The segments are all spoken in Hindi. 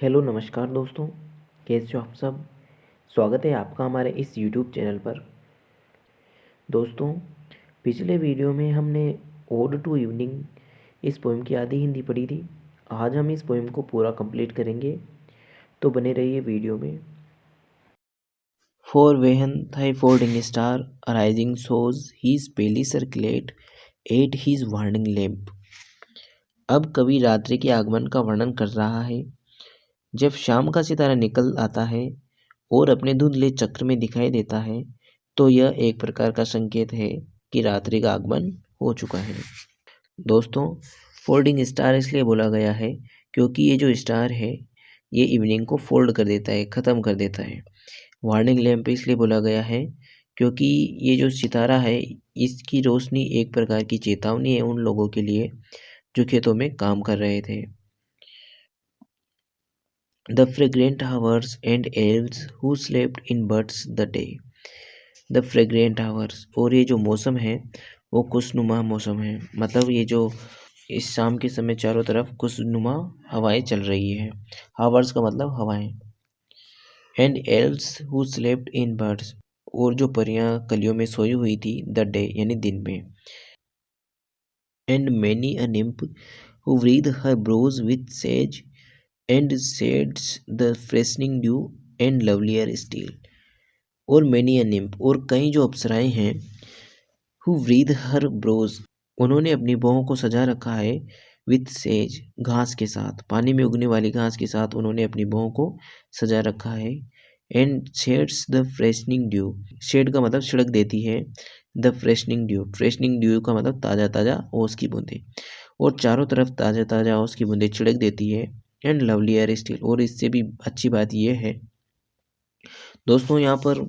हेलो नमस्कार दोस्तों, कैसे हो आप सब। स्वागत है आपका हमारे इस यूट्यूब चैनल पर। दोस्तों, पिछले वीडियो में हमने ओड टू इवनिंग इस पोएम की आधी हिंदी पढ़ी थी। आज हम इस पोएम को पूरा कंप्लीट करेंगे, तो बने रहिए वीडियो में। For when thy folding star arising shows his pale circlet at his warning lamp। अब कवि रात्रि के आगमन का वर्णन कर रहा है। जब शाम का सितारा निकल आता है और अपने धुंधले चक्र में दिखाई देता है, तो यह एक प्रकार का संकेत है कि रात्रि का आगमन हो चुका है। दोस्तों, फोल्डिंग स्टार इसलिए बोला गया है क्योंकि ये जो स्टार है ये इवनिंग को फोल्ड कर देता है, ख़त्म कर देता है। वार्निंग लैंप इसलिए बोला गया है क्योंकि ये जो सितारा है इसकी रोशनी एक प्रकार की चेतावनी है उन लोगों के लिए जो खेतों में काम कर रहे थे। The fragrant hours and elves who slept in buds the day। The fragrant hours, और ये जो मौसम है वो खुशनुमा मौसम है। मतलब ये जो इस शाम के समय चारों तरफ खुशनुमा हवाएं चल रही है। हावर्स का मतलब हवाएं। And elves who slept in birds, और जो परियां कलियों में सोई हुई थी द डे यानी दिन में। And many a nymph who wreathed her brows with sage and shades the freshening dew and lovelier still। और many a nymph, और कई जो अप्सराएं हैं who wreathed her brows, उन्होंने अपनी बाहों को सजा रखा है with sage, घास के साथ, पानी में उगने वाली घास के साथ उन्होंने अपनी बाहों को सजा रखा है। And sheds the freshening dew, shed का मतलब छिड़क देती है। The freshening dew, freshening dew का मतलब ताज़ा ताज़ा ओस की बूंदें, और चारों तरफ ताज़ा ताज़ा ओस की बूंदें छिड़क देती है। एंड लवली एयर स्टिल, और इससे भी अच्छी बात यह है दोस्तों, यहाँ पर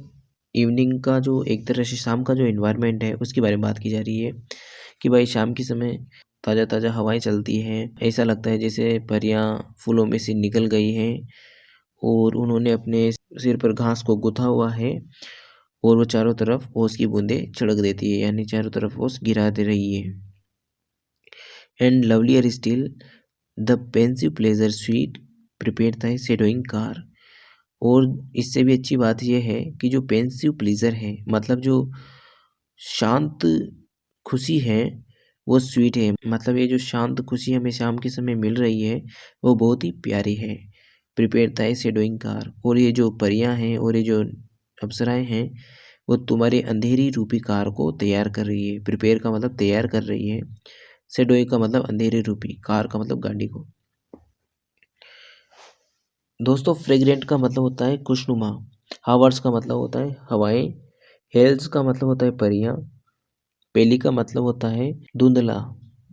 इवनिंग का जो एक तरह से शाम का जो इन्वायरमेंट है उसके बारे में बात की जा रही है कि भाई शाम के समय ताज़ा ताज़ा हवाएं चलती हैं। ऐसा लगता है जैसे परियां फूलों में से निकल गई हैं और उन्होंने अपने सिर पर घास को गुथा हुआ है और वो चारों तरफ ओस की बूंदें छिड़क देती है, यानी चारों तरफ ओस गिरा दे रही है। And lovelier still the pensive pleasure sweet prepare था शेडोइंग कार, और इससे भी अच्छी बात यह है कि जो पेंसिव प्लीजर है मतलब जो शांत खुशी है वो स्वीट है। मतलब ये जो शांत खुशी हमें शाम के समय मिल रही है वो बहुत ही प्यारी है। प्रिपेयर था शेडोइंग कार, और ये जो परियां हैं और ये जो अप्सराएं हैं वो तुम्हारे अंधेरी रूपी कार को तैयार कर रही है। प्रिपेयर का मतलब तैयार कर रही है, शेडोइंग का मतलब अंधेरे रूपी, कार का मतलब गाड़ी को। दोस्तों, फ्रेग्रेंट का मतलब होता है खुशनुमा, हावर्स का मतलब होता है हवाएं, हेल्स का मतलब होता है परियां, पेली का मतलब होता है धुंधला,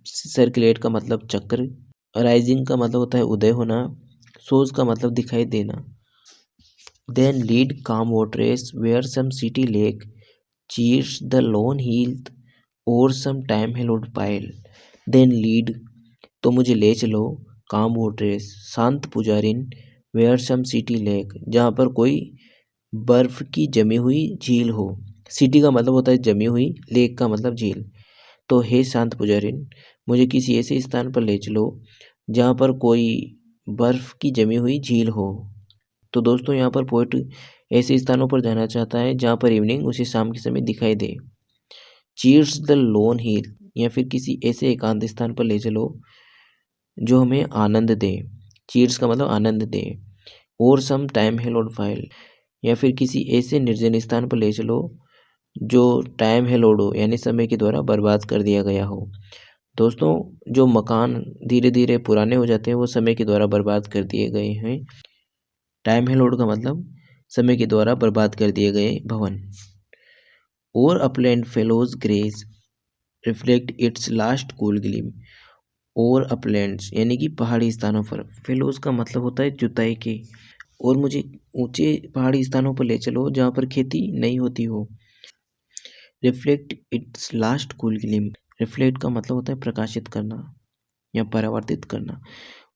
सर्कुलेट का मतलब चक्र, राइजिंग का मतलब होता है उदय होना, सोज का मतलब दिखाई देना। Then lead calm waters where some city lake cheers the lone heath और some time hallowed pile. Then lead, तो मुझे ले चलो, काम वाटरेस, शांत पुजारिन, वेयर सम सिटी लेक, जहाँ पर कोई बर्फ की जमी हुई झील हो। सिटी का मतलब होता है जमी हुई, लेक का मतलब झील। तो हे शांत पुजारिन, मुझे किसी ऐसे स्थान पर ले चलो जहाँ पर कोई बर्फ की जमी हुई झील हो। तो दोस्तों, यहाँ पर पोएट ऐसे स्थानों पर जाना चाहता है जहाँ पर इवनिंग उसे शाम के समय दिखाई दे। चीर्स द लोन हिल, या फिर किसी ऐसे एकांत स्थान पर ले चलो जो हमें आनंद दे। चीर्स का मतलब आनंद दे। और सम टाइम हेलोड फाइल, या फिर किसी ऐसे निर्जन स्थान पर ले चलो जो टाइम हेलोड हो यानी समय के द्वारा बर्बाद कर दिया गया हो। दोस्तों, जो मकान धीरे धीरे पुराने हो जाते हैं वो समय के द्वारा बर्बाद कर दिए गए हैं। टाइम हेलोड का मतलब समय के द्वारा बर्बाद कर दिए गए भवन। और upland fellows grace reflect it's last cool gleam, और अपलैंड्स यानी कि पहाड़ी स्थानों पर, फेलोज का मतलब होता है जुताई के, और मुझे ऊंचे पहाड़ी स्थानों पर ले चलो जहाँ पर खेती नहीं होती हो। Reflect it's last cool gleam, reflect का मतलब होता है प्रकाशित करना या परावर्तित करना,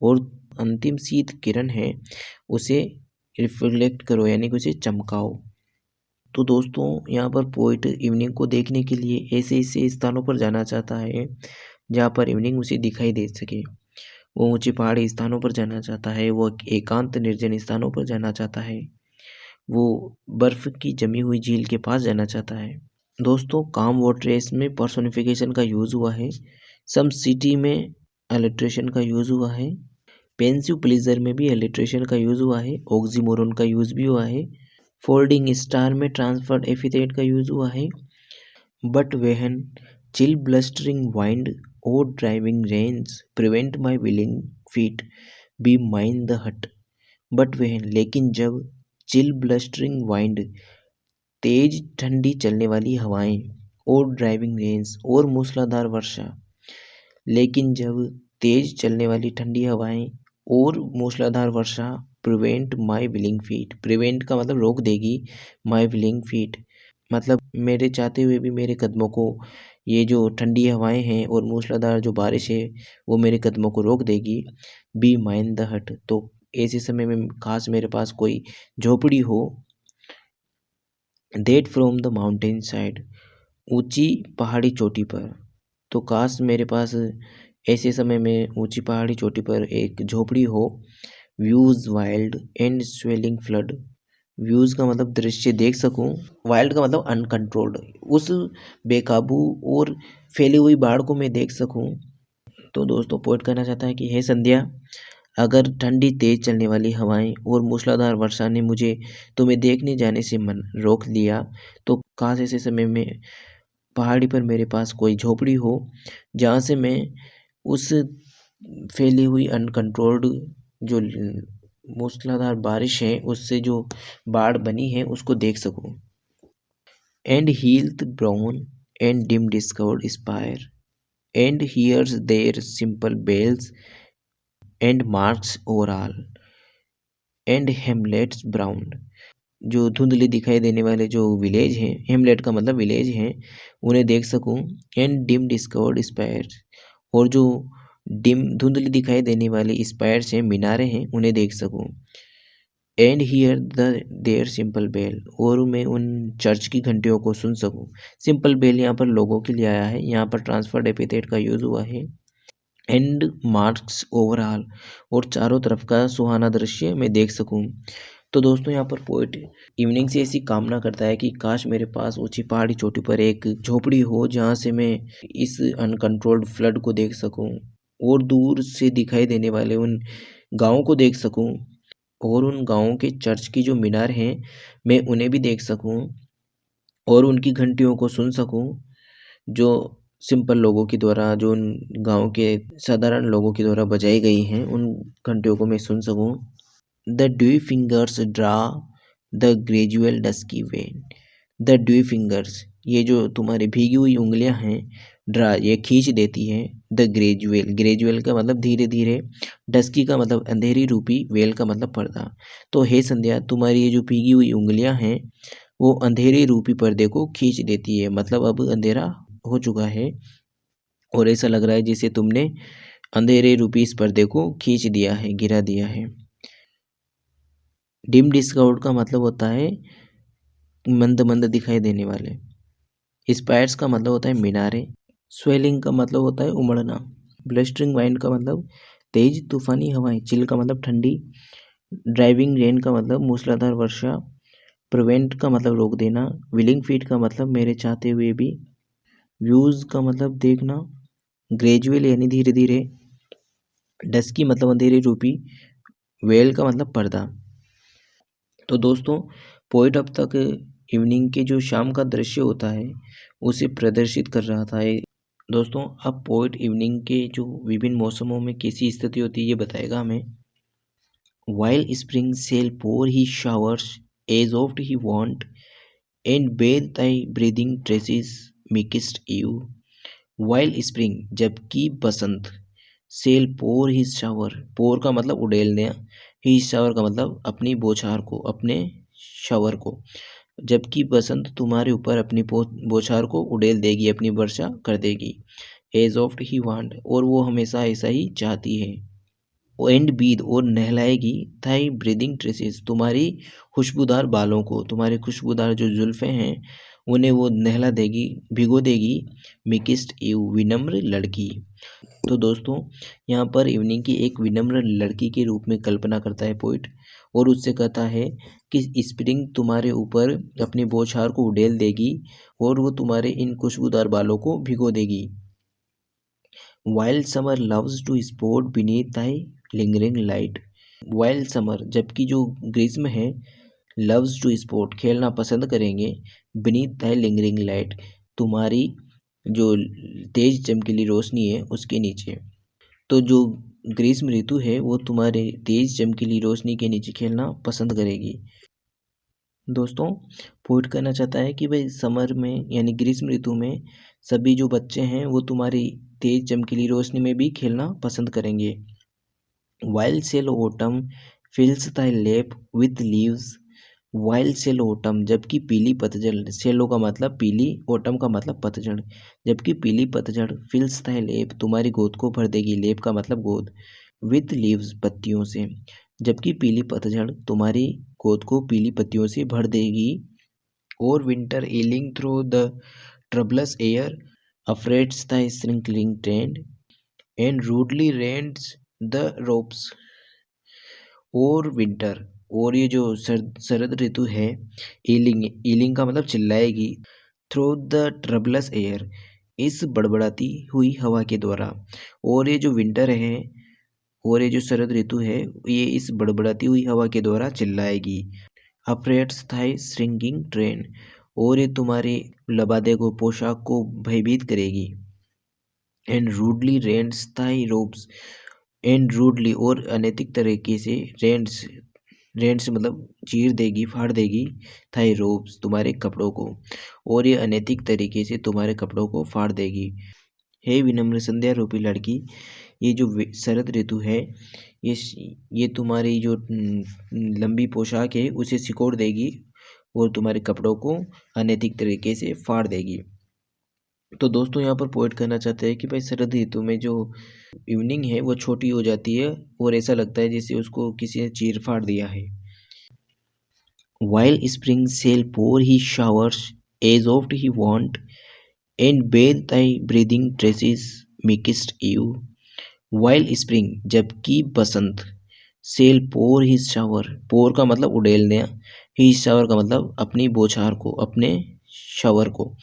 और अंतिम शीत किरण है उसे रिफ्लेक्ट करो यानी कि उसे चमकाओ। तो दोस्तों, यहाँ पर पोइट इवनिंग को देखने के लिए ऐसे ऐसे स्थानों पर जाना चाहता है जहाँ पर इवनिंग उसे दिखाई दे सके। वो ऊंचे पहाड़ी स्थानों पर जाना चाहता है, वो एकांत निर्जन स्थानों पर जाना चाहता है, वो बर्फ की जमी हुई झील के पास जाना चाहता है। दोस्तों, काम वाटर रेस में पर्सोनिफिकेशन का यूज हुआ है। सम सिटी में अलिट्रेशन का यूज हुआ है। पेंसिव प्लीजर में भी अलिट्रेशन का यूज हुआ है। ऑक्सीमोरोन का यूज भी हुआ है। फोल्डिंग स्टार में ट्रांसफर्ड एपिथेट का यूज हुआ है। But when chill blustering wind और driving rains prevent my willing feet be mine the hut. But when लेकिन जब चिल ब्लस्टरिंग वाइंड तेज ठंडी चलने वाली हवाएं और ड्राइविंग रेन्स और मूसलाधार वर्षा, लेकिन जब तेज चलने वाली ठंडी हवाएं और मूसलाधार वर्षा prevent my willing feet, prevent का मतलब रोक देगी, माई विलिंग फीट मतलब मेरे चाहते हुए भी मेरे कदमों को, ये जो ठंडी हवाएं हैं और मूसलाधार जो बारिश है वो मेरे कदमों को रोक देगी। बी माइन द हट, तो ऐसे समय में काश मेरे पास कोई झोपड़ी हो। That from the mountain side, ऊंची पहाड़ी चोटी पर, तो काश मेरे पास ऐसे समय में ऊंची पहाड़ी चोटी पर एक झोपड़ी हो। Views wild and swelling flood, views का मतलब दृश्य देख सकूं, वाइल्ड का मतलब अनकंट्रोल्ड, उस बेकाबू और फैली हुई बाढ़ को मैं देख सकूं। तो दोस्तों, पोएट कहना चाहता है कि हे संध्या, अगर ठंडी तेज चलने वाली हवाएं और मूसलाधार वर्षा ने मुझे तुम्हें देखने जाने से मन रोक लिया, तो काश ऐसे समय में पहाड़ी पर मेरे पास कोई झोपड़ी हो जहाँ से मैं उस फैली हुई अनकंट्रोल्ड जो मूसलाधार बारिश है उससे जो बाढ़ बनी है उसको देख सकूं। And heath brown and dim discovered spire and hears their simple bells and marks o'er all and hamlets brown, जो धुंधले दिखाई देने वाले जो विलेज हैं, हेमलेट का मतलब विलेज हैं, उन्हें देख सकूं। एंड डिम डिस्कवर्ड स्पायर, और जो डिम धुंधली दिखाई देने वाली स्पायर्स हैं, मीनारे हैं, उन्हें देख सकूं। And hear their simple bell, और मैं उन चर्च की घंटियों को सुन सकूं। सिंपल बेल यहाँ पर लोगों के लिए आया है, यहाँ पर ट्रांसफर्ड एपिथेट का यूज हुआ है। एंड मार्क्स ओवरऑल, और चारों तरफ का सुहाना दृश्य मैं देख सकूं। तो दोस्तों, यहाँ पर पोएट इवनिंग से ऐसी कामना करता है कि काश मेरे पास ऊंची पहाड़ी चोटी पर एक झोपड़ी हो जहाँ से मैं इस अनकंट्रोल्ड फ्लड को देख सकूं और दूर से दिखाई देने वाले उन गाँवों को देख सकूं, और उन गाँवों के चर्च की जो मीनार हैं मैं उन्हें भी देख सकूं, और उनकी घंटियों को सुन सकूं जो सिंपल लोगों के द्वारा, जो उन गाँव के साधारण लोगों के द्वारा बजाई गई हैं, उन घंटियों को मैं सुन सकूं। The due fingers draw the gradual dusky when, the due fingers, ये जो तुम्हारी भीगी हुई उंगलियां हैं, ड्रा ये खींच देती हैं, द ग्रेजुअल, ग्रेजुअल का मतलब धीरे धीरे, डस्की का मतलब अंधेरी रूपी, वेल का मतलब पर्दा। तो हे संध्या, तुम्हारी ये जो भीगी हुई उंगलियां हैं वो अंधेरे रूपी पर्दे को खींच देती है, मतलब अब अंधेरा हो चुका है और ऐसा लग रहा है जैसे तुमने अंधेरे रूपी इस पर्दे को खींच दिया है, गिरा दिया है। डिम डिस्कवर्ड का मतलब होता है मंद मंद दिखाई देने वाले। स्पायर्स का मतलब होता है मीनारे। स्वेलिंग का मतलब होता है उमड़ना। ब्लस्टरिंग वाइंड का मतलब तेज तूफानी हवाएं। चिल का मतलब ठंडी। ड्राइविंग रेन का मतलब मूसलाधार वर्षा। प्रिवेंट का मतलब रोक देना। विलिंग फीट का मतलब मेरे चाहते हुए भी। व्यूज का मतलब देखना। ग्रेजुअल यानी धीरे धीरे। डस्की मतलब अंधेरे रूपी। वेल का मतलब पर्दा। तो दोस्तों, पोएट अब तक इवनिंग के जो शाम का दृश्य होता है उसे प्रदर्शित कर रहा था। दोस्तों, अब पोएट इवनिंग के जो विभिन्न मौसमों में कैसी स्थिति होती है ये बताएगा हमें। While spring shall pour he showers as oft he wont and bathe thy breathing tresses meekest you. While spring, जबकि बसंत, सेल पोर ही शावर, पोर का मतलब उड़ेलना, ही शावर का मतलब अपनी बौछार को, अपने शावर को, जबकि बसंत तुम्हारे ऊपर अपनी बौछार को उड़ेल देगी, अपनी वर्षा कर देगी। एज ऑफ्ट ही वांट, और वो हमेशा ऐसा ही चाहती है। एंड बीद, और नहलाएगी, थाई ब्रीदिंग ट्रेसेस, तुम्हारी खुशबूदार बालों को, तुम्हारे खुशबूदार जो जुल्फे हैं उन्हें वो नहला देगी, भिगो देगी। मिकिस्ट यू, विनम्र लड़की। तो दोस्तों यहाँ पर इवनिंग की एक विनम्र लड़की के रूप में कल्पना करता है पोइट और उससे कहता है कि स्प्रिंग तुम्हारे ऊपर अपनी बौछार को उड़ेल देगी और वो तुम्हारे इन खुशबूदार बालों को भिगो देगी। While summer loves to sport beneath thy lingering light. While summer जबकि जो ग्रीष्म है, लव्स टू स्पोर्ट खेलना पसंद करेंगे, बीनीथ दाई लिंगरिंग लाइट तुम्हारी जो तेज चमकीली रोशनी है उसके नीचे। तो जो ग्रीष्म ऋतु है वो तुम्हारे तेज चमकीली रोशनी के नीचे खेलना पसंद करेगी। दोस्तों पोइट कहना चाहता है कि भाई समर में यानी ग्रीष्म ऋतु में सभी जो बच्चे हैं वो तुम्हारी तेज चमकीली रोशनी में भी खेलना पसंद करेंगे। While sallow autumn fills thy lap with leaves. While sallow autumn जबकि पीली पतझड़, सेलो का मतलब पीली, ओटम का मतलब पतझड़, जबकि पीली पतझड़ फिल्स थाई लेप तुम्हारी गोद को भर देगी, लेप का मतलब गोद, विथ लीव्स पत्तियों से, जबकि पीली पतझड़ तुम्हारी गोद को पीली पत्तियों से भर देगी। और winter yelling through the troublous air affrights the shrinking train and rudely rends the robes. और विंटर, और ये जो शरद ऋतु है, ईलिंग, ईलिंग का मतलब चिल्लाएगी, थ्रू द ट्रबलस एयर इस बड़बड़ाती हुई हवा के द्वारा। और ये जो विंटर है और ये जो शरद ऋतु है ये इस बड़बड़ाती हुई हवा के द्वारा चिल्लाएगी। अफ्रेट्स थाई श्रिंकिंग ट्रेन, और ये तुम्हारे लबादे को, पोशाक को भयभीत करेगी। And rudely rends thy robes, and rudely और अनैतिक तरीके से, रेंट्स, रेंट्स मतलब चीर देगी, फाड़ देगी, थाई रोब्स तुम्हारे कपड़ों को, और ये अनैतिक तरीके से तुम्हारे कपड़ों को फाड़ देगी। हे विनम्र संध्या रूपी लड़की, ये जो शरद ऋतु है ये तुम्हारी जो लंबी पोशाक है उसे सिकोड़ देगी और तुम्हारे कपड़ों को अनैतिक तरीके से फाड़ देगी। तो दोस्तों यहाँ पर पोएट कहना चाहते हैं कि भाई शरद ऋतु में जो इवनिंग है वो छोटी हो जाती है और ऐसा लगता है जैसे उसको किसी ने चीर फाड़ दिया है। While spring shall pour his showers as oft he want, and bathe thy breathing tresses makest you. While spring जबकि बसंत, shall pour his shower, pour का मतलब उड़ेलना, his shower का मतलब अपनी बौछार को, अपने शावर को,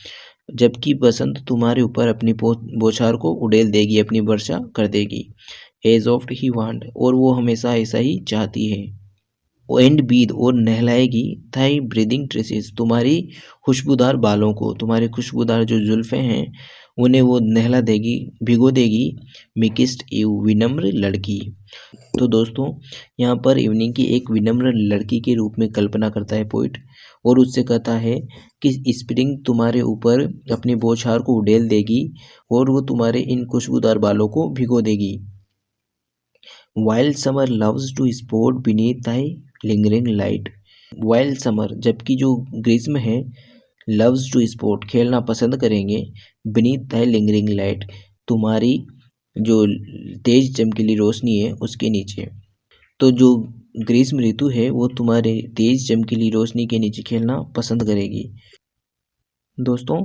जबकि बसंत तुम्हारे ऊपर अपनी बौछार को उड़ेल देगी, अपनी वर्षा कर देगी। एज ऑफ्ट ही वांट, और वो हमेशा ऐसा ही चाहती है। एंड बीद, और नहलाएगी, थाई ब्रीदिंग ट्रेसेस तुम्हारी खुशबूदार बालों को, तुम्हारे खुशबूदार जो जुल्फ़े हैं उन्हें वो नहला देगी, भिगो देगी। मिकिस्ट यू, विनम्र लड़की। तो दोस्तों यहाँ पर इवनिंग की एक विनम्र लड़की के रूप में कल्पना करता है पोइट और उससे कहता है कि स्प्रिंग तुम्हारे ऊपर अपनी बौछार को उड़ेल देगी और वो तुम्हारे इन खुशबूदार बालों को भिगो देगी। Wild summer loves to sport beneath thy lingering light. Wild summer जबकि जो ग्रीष्म है, लव्स टू स्पोर्ट खेलना पसंद करेंगे, बीनीथ थाई लिंगरिंग लाइट तुम्हारी जो तेज चमकीली रोशनी है उसके नीचे। तो जो ग्रीष्म ऋतु है वो तुम्हारे तेज चमकीली रोशनी के नीचे खेलना पसंद करेगी। दोस्तों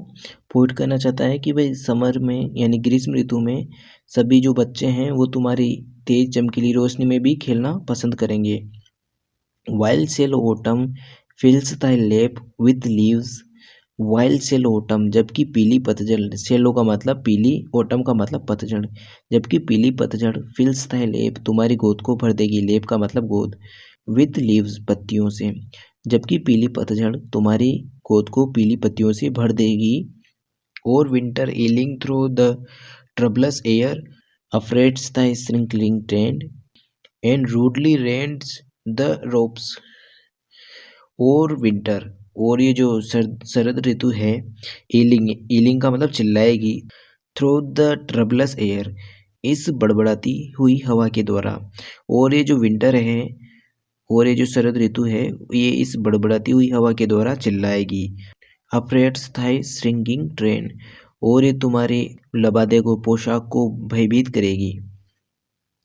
पोइट कहना चाहता है कि भाई समर में यानी ग्रीष्म ऋतु में सभी जो बच्चे हैं वो तुम्हारी तेज चमकीली रोशनी में भी खेलना पसंद करेंगे। While sallow autumn fills thy lap with leaves. While sallow autumn जबकि पीली पतझड़, सेलो का मतलब पीली, ओटम का मतलब पतझड़, जबकि पीली पतझड़ फिल्स थाई लेप तुम्हारी गोद को भर देगी, लेप का मतलब गोद, विथ लीव्स पत्तियों से, जबकि पीली पतझड़ तुम्हारी गोद को पीली पत्तियों से भर देगी। और winter yelling through the troublous air affrights the shrinking train and rudely rends the robes. और विंटर, और ये जो शरद ऋतु है, ईलिंग, ईलिंग का मतलब चिल्लाएगी, थ्रू द ट्रबलस एयर इस बड़बड़ाती हुई हवा के द्वारा। और ये जो विंटर है और ये जो शरद ऋतु है ये इस बड़बड़ाती हुई हवा के द्वारा चिल्लाएगी। अफ्रेट्स थाई श्रिंकिंग ट्रेन, और ये तुम्हारे लबादे को, पोशाक को भयभीत करेगी।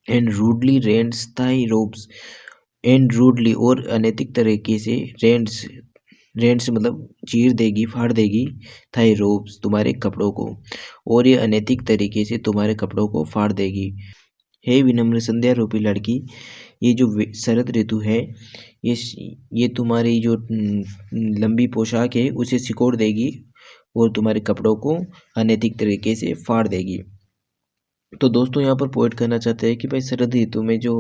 And rudely rends thy robes, and rudely और अनैतिक तरीके से, रेंट्स, रेंट से मतलब चीर देगी, फाड़ देगी थाई रोब्स तुम्हारे कपड़ों को, और ये अनैतिक तरीके से तुम्हारे कपड़ों को फाड़ देगी। हे विनम्र संध्या रूपी लड़की, ये जो शरद ऋतु है ये तुम्हारी जो लंबी पोशाक है उसे सिकोड़ देगी और तुम्हारे कपड़ों को अनैतिक तरीके से फाड़ देगी। तो दोस्तों यहाँ पर पोएट कहना चाहते हैं कि भाई शरद ऋतु में जो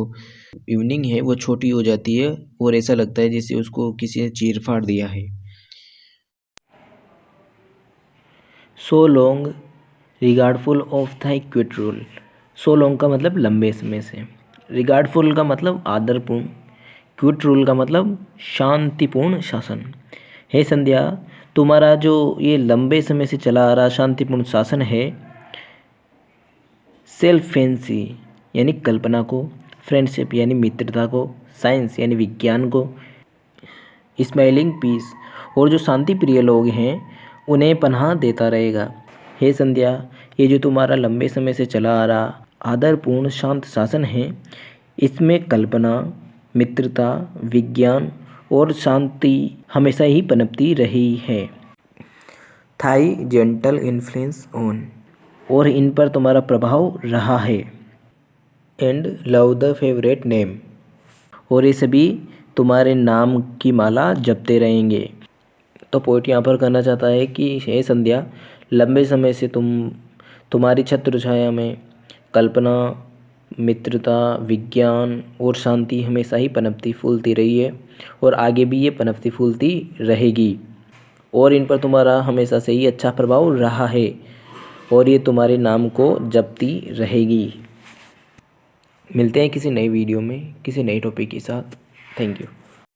इवनिंग है वो छोटी हो जाती है और ऐसा लगता है जैसे उसको किसी ने चीर फाड़ दिया है। So long regardful of thy quiet rule. So long का मतलब लंबे समय से, रिगार्डफुल का मतलब आदरपूर्ण, क्विट रूल का मतलब शांतिपूर्ण शासन। हे संध्या, तुम्हारा जो ये लंबे समय से चला आ रहा शांतिपूर्ण शासन है, सेल्फ फैंसी यानी कल्पना को, फ्रेंडशिप यानी मित्रता को, साइंस यानी विज्ञान को, स्माइलिंग पीस और जो शांति प्रिय लोग हैं उन्हें पनाह देता रहेगा। हे संध्या, ये जो तुम्हारा लंबे समय से चला आ रहा आदरपूर्ण शांत शासन है, इसमें कल्पना, मित्रता, विज्ञान और शांति हमेशा ही पनपती रही है। थाई जेंटल इन्फ्लुएंस ऑन, और इन पर तुम्हारा प्रभाव रहा है। And love the favourite name, और ये सभी तुम्हारे नाम की माला जपते रहेंगे। तो पोएट यहाँ पर कहना चाहता है कि हे संध्या, लंबे समय से तुम्हारी छत्र छाया में कल्पना, मित्रता, विज्ञान और शांति हमेशा ही पनपती फूलती रही है और आगे भी ये पनपती फूलती रहेगी, और इन पर तुम्हारा हमेशा से ही अच्छा प्रभाव रहा है और ये तुम्हारे नाम को जपती रहेगी। मिलते हैं किसी नई वीडियो में किसी नई टॉपिक के साथ। Thank you.